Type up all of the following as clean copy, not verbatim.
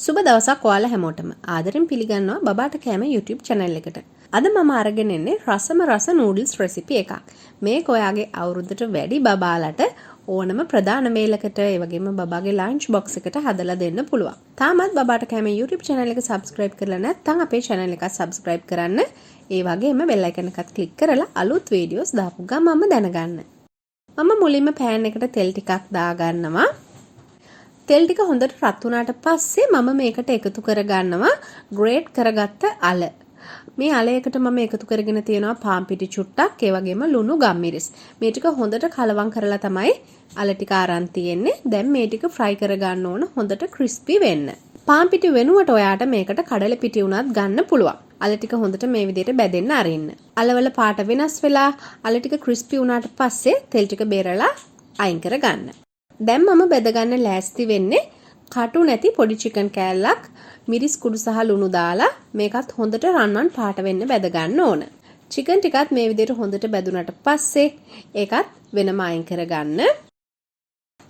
සුබ දවසක් ඔයාලා හැමෝටම ආදරෙන් පිළිගන්නවා බබාට කෑම YouTube channel එකට. අද මම අරගෙන එන්නේ රසම රස නූඩල්ස් රෙසිපි එකක්. මේක ඔයාගේ අවුරුද්දට වැඩි බබාලට ඕනම ප්‍රධාන මේලකට ඒ වගේම බබාගේ ලන්ච් බොක්ස් එකට හදලා දෙන්න පුළුවන්. තාමත් බබාට කෑම YouTube channel එක subscribe කරලා නැත්නම් අපේ channel එක subscribe කරන්න. ඒ වගේම bell icon එකත් click කරලා අලුත් videos දාපු ගමන්ම දැනගන්න. මම මුලින්ම pan එකට තෙල් ටිකක් දාගන්නවා. තෙල් ටික හොඳට රත් වුණාට පස්සේ මම මේකට එකතු කරගන්නවා ග්‍රේට් කරගත්ත අල. මේ අලයකට මම එකතු කරගෙන තියෙනවා පාන් පිටි චුට්ටක්, ඒ වගේම ලුණු ගම්මිරිස්. මේ ටික හොඳට කලවම් කරලා තමයි අල ටික අරන් තියෙන්නේ. දැන් මේ ටික ෆ්‍රයි කරගන්න ඕන හොඳට ක්‍රිස්පි වෙන්න. පාන් පිටි වෙනුවට ඔයාට මේකට කඩල පිටි උනත් ගන්න පුළුවන්. අල ටික හොඳට මේ විදිහට බැදෙන්න අරින්න. අලවල පාට වෙනස් වෙලා අල ටික ක්‍රිස්පි වුණාට පස්සේ තෙල් ටික බේරලා අයින් කරගන්න. දැන් මම බෙදගන්න ලෑස්ති වෙන්නේ කටු නැති පොඩි චිකන් කෑල්ලක් මිරිස් කුඩු සහ ලුණු දාලා මේකත් හොඳට රන්වන් පාට වෙන්න බෙදගන්න ඕන. චිකන් ටිකත් මේ විදිහට හොඳට බැදුනට පස්සේ ඒකත් වෙනම අයින් කරගන්න.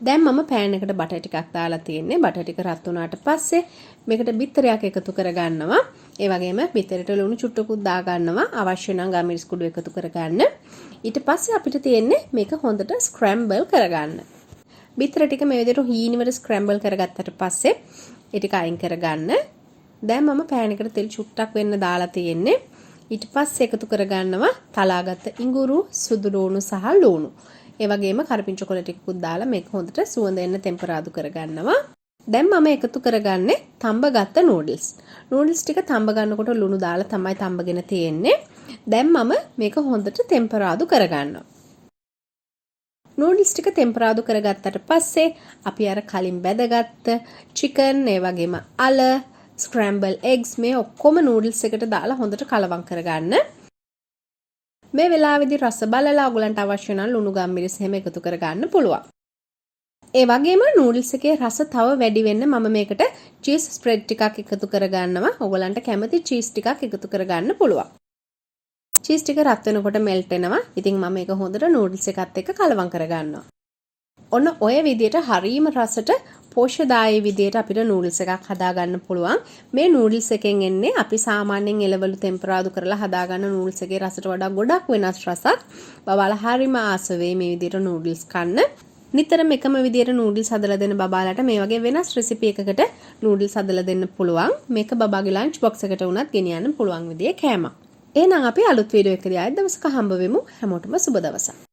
දැන් මම පෑන් එකට බටර් ටිකක් දාලා තියෙන්නේ. බටර් ටික රත් වුණාට පස්සේ මේකට බිත්තරයක් එකතු කරගන්නවා. ඒ වගේම බිත්තරේට ලුණු චුට්ටකුත් දාගන්නවා. අවශ්‍ය නම් ගම්මිරිස් කුඩු එකතු කරගන්න. ඊට පස්සේ අපිට තියෙන්නේ මේක හොඳට ස්ක්‍රැම්බල් කරගන්න. බිත්තර ටික මේ විදිහට හීනිවට ස්ක්‍රැම්බල් කරගත්තට පස්සේ ඒ ටික අයින් කරගන්න. දැන් මම පෑන් එකට තෙල් චුට්ටක් වෙන්න දාලා තියෙන්නේ. ඊට පස්සේ එකතු කරගන්නවා තලාගත්ත ඉඟුරු, සුදු ලුණු සහ ලුණු. ඒ වගේම කරපිංච කොළ ටිකකුත් දාලා මේක හොඳට සුවඳ එන්න ටෙම්පරාදු කරගන්නවා. දැන් මම එකතු කරගන්නේ තඹගත්ත නූඩල්ස්. නූඩල්ස් ටික තඹ ගන්නකොට ලුණු දාලා තමයි තඹගෙන තියෙන්නේ. දැන් මම මේක හොඳට ටෙම්පරාදු කරගන්නවා. නූඩල්ස් ටික ටෙම්පරාදු කරගත්තට පස්සේ අපි අර කලින් බැදගත්ත චිකන්, ඒ වගේම අල, ස්ක්‍රැම්බල් එග්ස් මේ ඔක්කොම නූඩල්ස් එකට දාලා හොඳට කලවම් කරගන්න. මේ වෙලාවේදී රස බලලා ඔයගලන්ට අවශ්‍ය නම් ලුණු ගම්මිරිස් හැම එකතු කරගන්න පුළුවන්. ඒ වගේම නූඩල්ස් එකේ රස තව වැඩි වෙන්න මම මේකට චීස් ස්ප්‍රෙඩ් ටිකක් එකතු කරගන්නවා. ඔයගලන්ට කැමති චීස් ටිකක් එකතු කරගන්න පුළුවන්. චීස් ටික රත් වෙනකොට මෙල්ට් වෙනවා. ඉතින් මම මේක හොඳට නූඩල්ස් එකත් එක්ක කලවම් කරගන්නවා. ඔන්න ඔය විදිහට හරීම රසට පෝෂ්‍යදායී විදිහට අපිට නූඩල්ස් එකක් හදාගන්න පුළුවන්. මේ නූඩල්ස් එකෙන් එන්නේ අපි සාමාන්‍යයෙන් එළවලු ටෙම්පරාදු කරලා හදාගන්න නූඩල්ස් එකේ රසට වඩා ගොඩක් වෙනස් රසක්. බබාලා හරීම ආස වෙයි මේ විදිහට නූඩල්ස් කන්න. නිතරම එකම විදිහට නූඩල්ස් හදලා දෙන බබාලාට මේ වගේ වෙනස් රෙසිපි එකකට නූඩල්ස් හදලා දෙන්න පුළුවන්. මේක බබාගේ ලන්ච් බොක්ස් එකට උනත් ගෙනියන්න පුළුවන් විදිහේ කෑමක්. එහෙනම් අපි අලුත් වීඩියෝ එකකදී ආයෙත් දවසක හම්බ වෙමු. හැමෝටම සුබ දවසක්.